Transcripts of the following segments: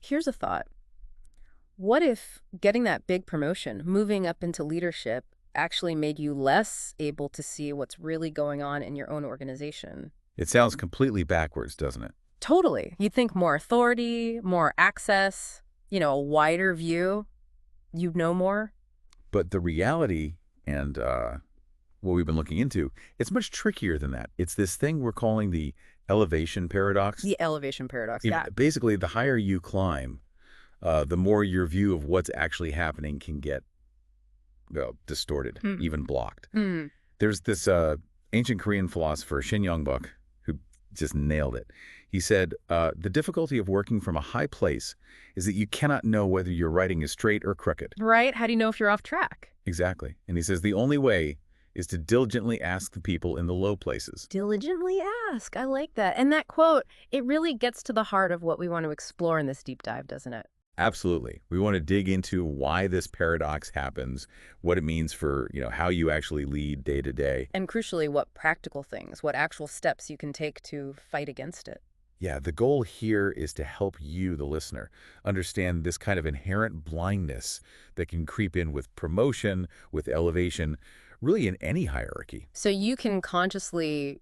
Here's a thought. What if getting that big promotion, moving up into leadership, actually made you less able to see what's really going on in your own organization? It sounds completely backwards, doesn't it? Totally. You'd think more authority, more access, a wider view. You'd know more. But the reality and what we've been looking into, it's much trickier than that. It's this thing we're calling the elevation paradox. The elevation paradox, yeah. Basically, the higher you climb, the more your view of what's actually happening can get distorted, even blocked. There's this ancient Korean philosopher, Shin Young-buk, who just nailed it. He said, the difficulty of working from a high place is that you cannot know whether your writing is straight or crooked. Right? How do you know if you're off track? Exactly. And he says the only way is to diligently ask the people in the low places. Diligently ask. I like that. And that quote, it really gets to the heart of what we want to explore in this deep dive, doesn't it? Absolutely. We want to dig into why this paradox happens, what it means for, how you actually lead day to day. And crucially, what practical things, what actual steps you can take to fight against it. Yeah, the goal here is to help you, the listener, understand this kind of inherent blindness that can creep in with promotion, with elevation, really in any hierarchy. So you can consciously,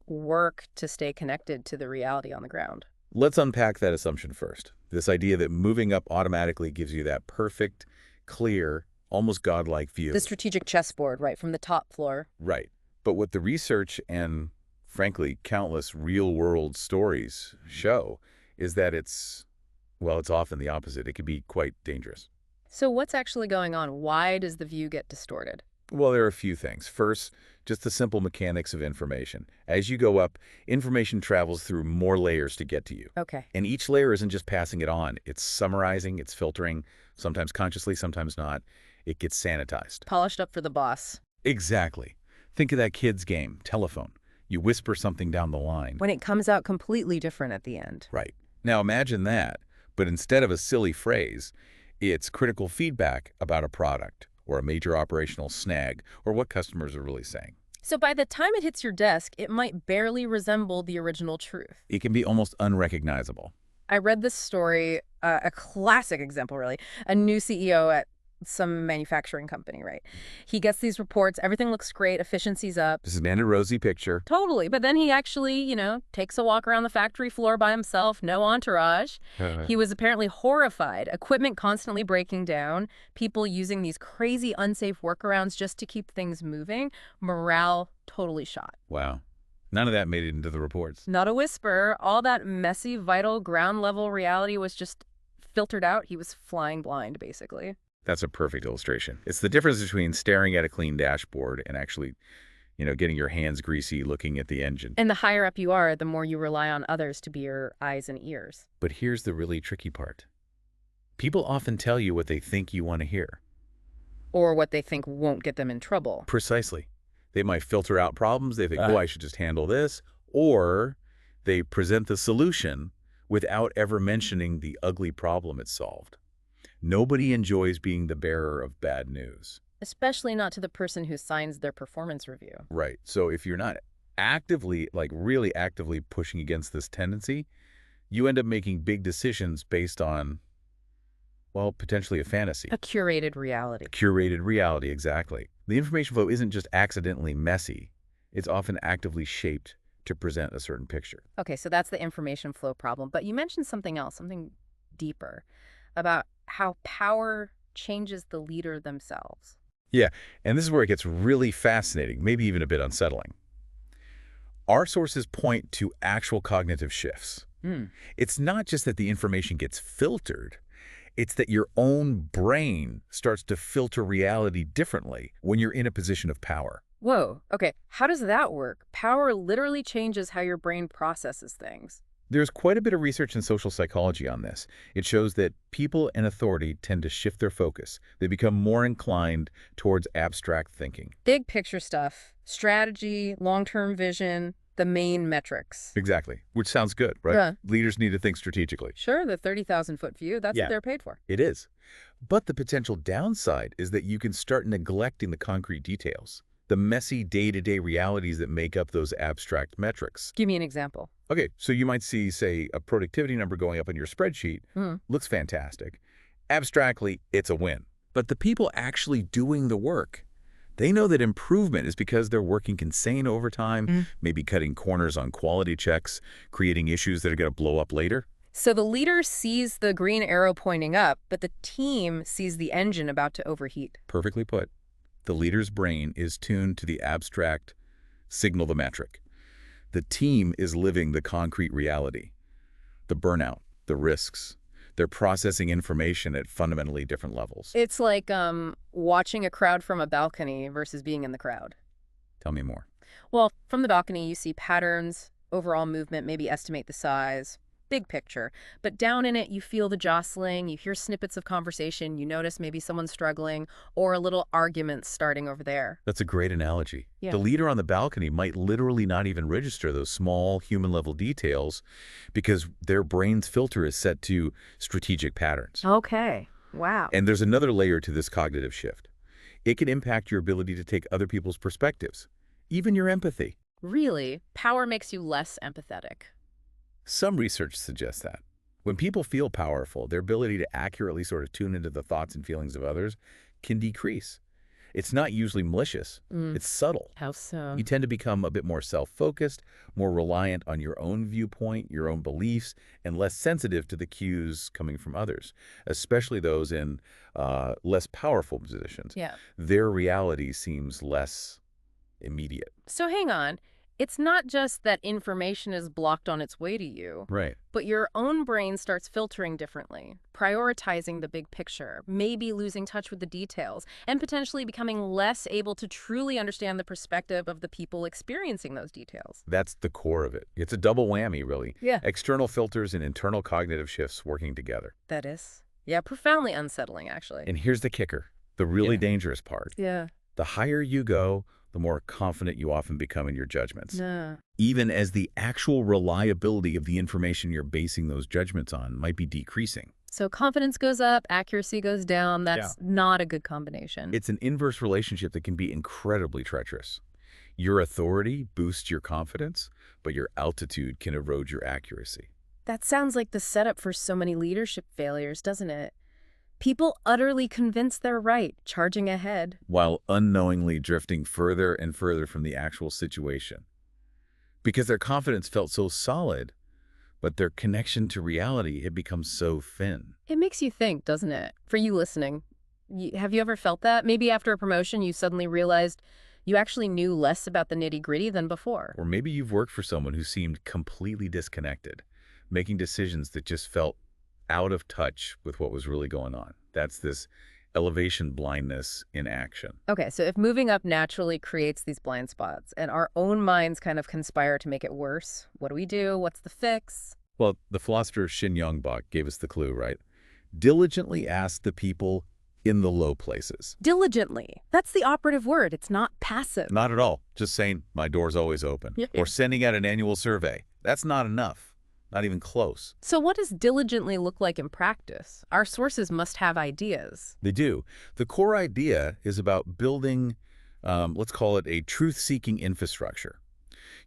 work to stay connected to the reality on the ground. Let's unpack that assumption first. This idea that moving up automatically gives you that perfect, clear, almost godlike view. The strategic chessboard, right, from the top floor. Right. But what the research and, frankly, countless real-world stories show is that it's often the opposite. It can be quite dangerous. So what's actually going on? Why does the view get distorted? Well, there are a few things. First, just the simple mechanics of information. As you go up, information travels through more layers to get to you. Okay. And each layer isn't just passing it on. It's summarizing, it's filtering, sometimes consciously, sometimes not. It gets sanitized. Polished up for the boss. Exactly. Think of that kid's game, telephone. You whisper something down the line. When it comes out completely different at the end. Right. Now imagine that, but instead of a silly phrase, it's critical feedback about a product or a major operational snag or what customers are really saying. So by the time it hits your desk, it might barely resemble the original truth. It can be almost unrecognizable. I read this story, a classic example, really. A new CEO at some manufacturing company, right? He gets these reports. Everything looks great. Efficiency's up. This is a rosy picture. Totally. But then he actually, takes a walk around the factory floor by himself. No entourage. He was apparently horrified. Equipment constantly breaking down. People using these crazy unsafe workarounds just to keep things moving. Morale totally shot. Wow. None of that made it into the reports. Not a whisper. All that messy, vital, ground-level reality was just filtered out. He was flying blind, basically. That's a perfect illustration. It's the difference between staring at a clean dashboard and actually, getting your hands greasy looking at the engine. And the higher up you are, the more you rely on others to be your eyes and ears. But here's the really tricky part. People often tell you what they think you want to hear. Or what they think won't get them in trouble. Precisely. They might filter out problems. They think, I should just handle this. Or they present the solution without ever mentioning the ugly problem it solved. Nobody enjoys being the bearer of bad news. Especially not to the person who signs their performance review. Right. So if you're not actively, really actively pushing against this tendency, you end up making big decisions based on, potentially a fantasy. A curated reality. Curated reality, exactly. The information flow isn't just accidentally messy. It's often actively shaped to present a certain picture. Okay, so that's the information flow problem. But you mentioned something else, something deeper, about how power changes the leader themselves. Yeah, and this is where it gets really fascinating, maybe even a bit unsettling. Our sources point to actual cognitive shifts. It's not just that the information gets filtered. It's that your own brain starts to filter reality differently when you're in a position of power. Whoa, okay. How does that work? Power literally changes how your brain processes things. There's quite a bit of research in social psychology on this. It shows that people in authority tend to shift their focus. They become more inclined towards abstract thinking. Big picture stuff, strategy, long-term vision, the main metrics. Exactly, which sounds good, right? Yeah. Leaders need to think strategically. Sure, the 30,000-foot view, that's what they're paid for. It is. But the potential downside is that you can start neglecting the concrete details, the messy day-to-day realities that make up those abstract metrics. Give me an example. Okay, so you might see, say, a productivity number going up on your spreadsheet. Looks fantastic. Abstractly, it's a win. But the people actually doing the work, they know that improvement is because they're working insane overtime, maybe cutting corners on quality checks, creating issues that are going to blow up later. So the leader sees the green arrow pointing up, but the team sees the engine about to overheat. Perfectly put. The leader's brain is tuned to the abstract, signal the metric. The team is living the concrete reality, the burnout, the risks. They're processing information at fundamentally different levels. It's like watching a crowd from a balcony versus being in the crowd. Tell me more. Well, from the balcony, you see patterns, overall movement, maybe estimate the size, big picture. But down in it, you feel the jostling, you hear snippets of conversation, you notice maybe someone struggling or a little argument starting over there. That's a great analogy. Yeah. The leader on the balcony might literally not even register those small human-level details because their brain's filter is set to strategic patterns. Okay. Wow. And there's another layer to this cognitive shift. It can impact your ability to take other people's perspectives, even your empathy. Really, power makes you less empathetic. Some research suggests that. When people feel powerful, their ability to accurately sort of tune into the thoughts and feelings of others can decrease. It's not usually malicious. It's subtle. How so? You tend to become a bit more self-focused, more reliant on your own viewpoint, your own beliefs, and less sensitive to the cues coming from others, especially those in less powerful positions. Yeah. Their reality seems less immediate. So hang on. It's not just that information is blocked on its way to you, Right. but your own brain starts filtering differently, prioritizing the big picture, maybe losing touch with the details, and potentially becoming less able to truly understand the perspective of the people experiencing those details. That's the core of it. It's a double whammy, really. Yeah. External filters and internal cognitive shifts working together. That is. Yeah, profoundly unsettling, actually. And here's the kicker, the really dangerous part. Yeah. The higher you go, the more confident you often become in your judgments. Yeah. Even as the actual reliability of the information you're basing those judgments on might be decreasing. So confidence goes up, accuracy goes down. That's not a good combination. It's an inverse relationship that can be incredibly treacherous. Your authority boosts your confidence, but your altitude can erode your accuracy. That sounds like the setup for so many leadership failures, doesn't it? People utterly convinced they're right, charging ahead. While unknowingly drifting further and further from the actual situation. Because their confidence felt so solid, but their connection to reality had become so thin. It makes you think, doesn't it? For you listening, have you ever felt that? Maybe after a promotion, you suddenly realized you actually knew less about the nitty-gritty than before. Or maybe you've worked for someone who seemed completely disconnected, making decisions that just felt out of touch with what was really going on. That's this elevation blindness in action. Okay, so if moving up naturally creates these blind spots and our own minds kind of conspire to make it worse, what do we do? What's the fix? Well, the philosopher Shin-Young Bak gave us the clue, right? Diligently ask the people in the low places. Diligently. That's the operative word. It's not passive. Not at all. Just saying, my door's always open. Yeah. Or sending out an annual survey. That's not enough. Not even close. So what does diligently look like in practice? Our sources must have ideas. They do. The core idea is about building, let's call it a truth-seeking infrastructure.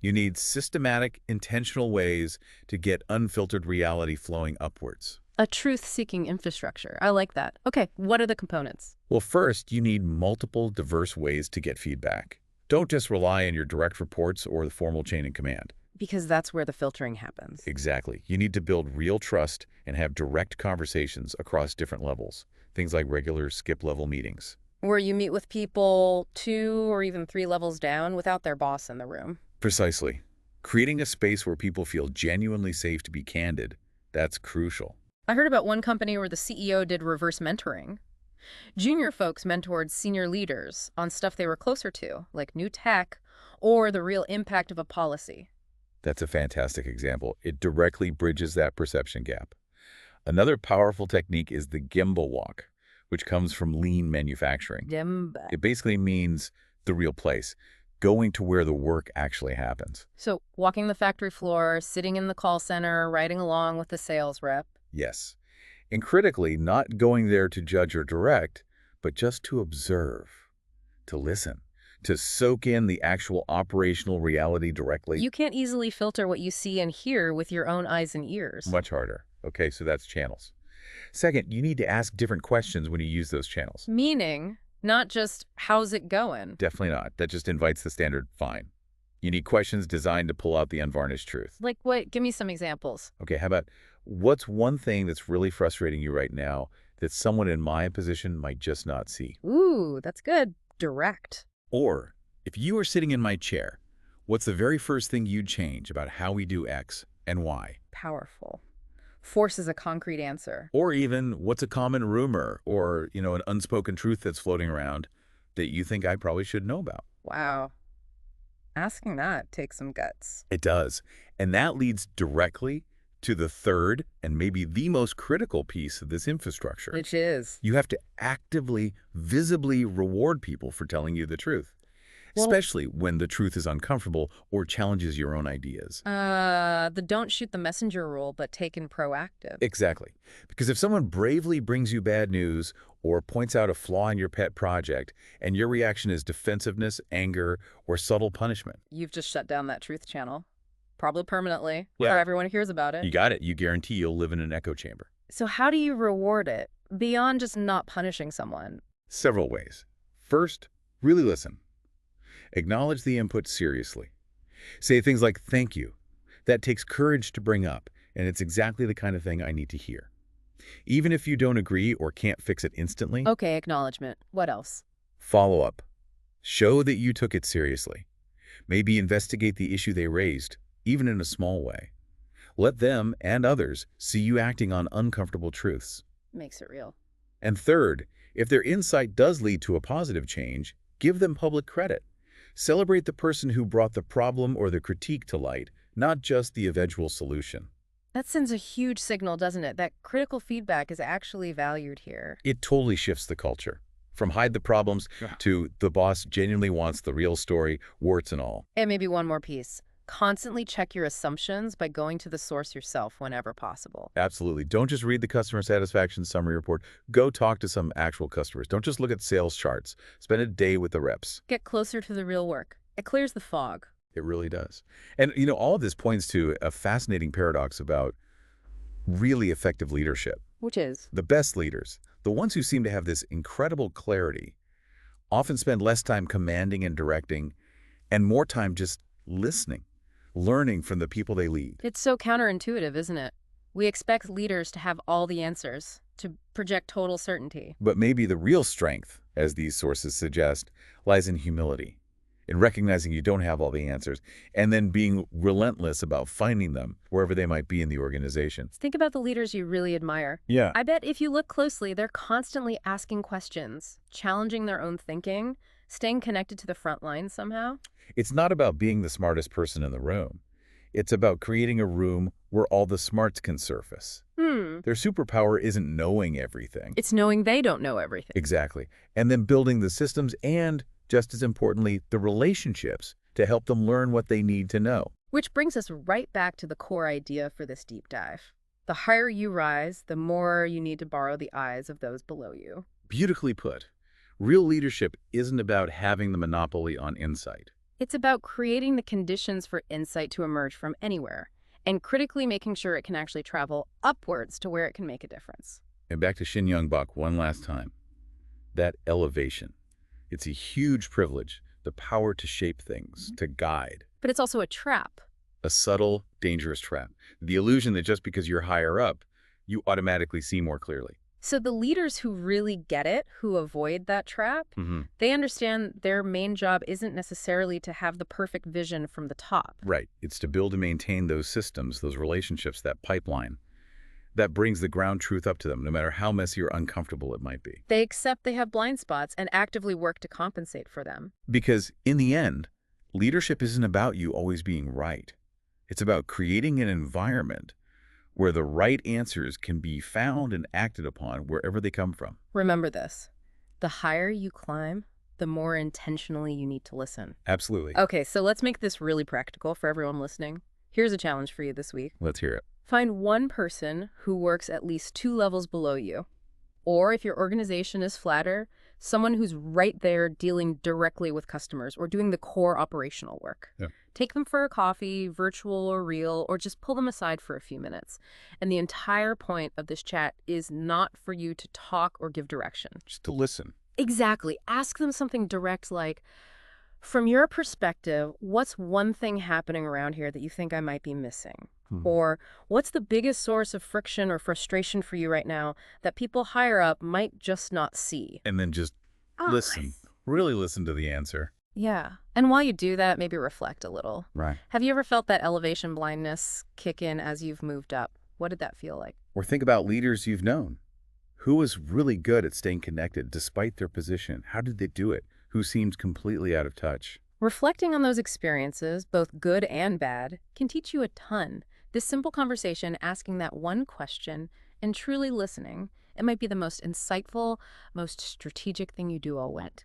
You need systematic, intentional ways to get unfiltered reality flowing upwards. A truth-seeking infrastructure. I like that. Okay, what are the components? Well, first, you need multiple, diverse ways to get feedback. Don't just rely on your direct reports or the formal chain of command. Because that's where the filtering happens. Exactly. You need to build real trust and have direct conversations across different levels. Things like regular skip-level meetings. Where you meet with people 2 or even 3 levels down without their boss in the room. Precisely. Creating a space where people feel genuinely safe to be candid, that's crucial. I heard about one company where the CEO did reverse mentoring. Junior folks mentored senior leaders on stuff they were closer to, like new tech or the real impact of a policy. That's a fantastic example. It directly bridges that perception gap. Another powerful technique is the Gemba walk, which comes from lean manufacturing. Gemba. It basically means the real place, going to where the work actually happens. So walking the factory floor, sitting in the call center, riding along with the sales rep. Yes. And critically, not going there to judge or direct, but just to observe, to listen, to soak in the actual operational reality directly. You can't easily filter what you see and hear with your own eyes and ears. Much harder. Okay, so that's channels. Second, you need to ask different questions when you use those channels. Meaning, not just, how's it going? Definitely not. That just invites the standard fine. You need questions designed to pull out the unvarnished truth. Like what? Give me some examples. Okay, how about, what's one thing that's really frustrating you right now that someone in my position might just not see? Ooh, that's good. Direct. Or, if you were sitting in my chair, what's the very first thing you'd change about how we do X and Y? Powerful. Forces a concrete answer. Or even, what's a common rumor or, an unspoken truth that's floating around that you think I probably should know about? Wow. Asking that takes some guts. It does. And that leads directly to the third and maybe the most critical piece of this infrastructure. Which is? You have to actively, visibly reward people for telling you the truth, especially when the truth is uncomfortable or challenges your own ideas. The don't shoot the messenger rule, but taken proactive. Exactly. Because if someone bravely brings you bad news or points out a flaw in your pet project and your reaction is defensiveness, anger, or subtle punishment, You've just shut down that truth channel. Probably permanently, Yeah. where everyone hears about it. you got it. You guarantee you'll live in an echo chamber. So how do you reward it, beyond just not punishing someone? Several ways. First, really listen. Acknowledge the input seriously. Say things like, thank you. That takes courage to bring up, and it's exactly the kind of thing I need to hear. Even if you don't agree or can't fix it instantly, Okay, acknowledgement. What else? follow up. Show that you took it seriously. Maybe investigate the issue they raised, even in a small way. Let them and others see you acting on uncomfortable truths. Makes it real. And third, if their insight does lead to a positive change, give them public credit. Celebrate the person who brought the problem or the critique to light, not just the eventual solution. That sends a huge signal, doesn't it? That critical feedback is actually valued here. It totally shifts the culture. From hide the problems to the boss genuinely wants the real story, warts and all. And maybe one more piece. Constantly check your assumptions by going to the source yourself whenever possible. Absolutely. Don't just read the customer satisfaction summary report. Go talk to some actual customers. Don't just look at sales charts. Spend a day with the reps. Get closer to the real work. It clears the fog. It really does. And, all of this points to a fascinating paradox about really effective leadership. Which is? The best leaders, the ones who seem to have this incredible clarity, often spend less time commanding and directing and more time just listening, learning from the people they lead. It's so counterintuitive, isn't it? We expect leaders to have all the answers, to project total certainty. But maybe the real strength, as these sources suggest, lies in humility, in recognizing you don't have all the answers, and then being relentless about finding them wherever they might be in the organization. Think about the leaders you really admire. Yeah. I bet if you look closely, they're constantly asking questions, challenging their own thinking, staying connected to the front lines somehow. It's not about being the smartest person in the room. It's about creating a room where all the smarts can surface. Their superpower isn't knowing everything. It's knowing they don't know everything. Exactly. And then building the systems and, just as importantly, the relationships to help them learn what they need to know. Which brings us right back to the core idea for this deep dive. The higher you rise, the more you need to borrow the eyes of those below you. Beautifully put. Real leadership isn't about having the monopoly on insight. It's about creating the conditions for insight to emerge from anywhere, and critically making sure it can actually travel upwards to where it can make a difference. And back to Shin Young Bak one last time. That elevation. It's a huge privilege, the power to shape things, to guide. But it's also a trap. A subtle, dangerous trap. The illusion that just because you're higher up, you automatically see more clearly. So the leaders who really get it, who avoid that trap, they understand their main job isn't necessarily to have the perfect vision from the top. Right. It's to build and maintain those systems, those relationships, that pipeline that brings the ground truth up to them, no matter how messy or uncomfortable it might be. They accept they have blind spots and actively work to compensate for them. Because in the end, leadership isn't about you always being right. It's about creating an environment where the right answers can be found and acted upon wherever they come from. Remember this. The higher you climb, the more intentionally you need to listen. Absolutely. Okay, so let's make this really practical for everyone listening. Here's a challenge for you this week. Let's hear it. Find one person who works at least 2 levels below you. Or if your organization is flatter, Someone who's right there dealing directly with customers or doing the core operational work. Yeah. Take them for a coffee, virtual or real, or just pull them aside for a few minutes. And the entire point of this chat is not for you to talk or give direction. Just to listen. Exactly. Ask them something direct like, from your perspective, what's one thing happening around here that you think I might be missing? Or what's the biggest source of friction or frustration for you right now that people higher up might just not see? And then just listen. Really listen to the answer. Yeah. And while you do that, maybe reflect a little. Right. Have you ever felt that elevation blindness kick in as you've moved up? What did that feel like? Or think about leaders you've known. Who was really good at staying connected despite their position? How did they do it? Who seemed completely out of touch? Reflecting on those experiences, both good and bad, can teach you a ton. This simple conversation, asking that one question and truly listening, it might be the most insightful, most strategic thing you do all wet.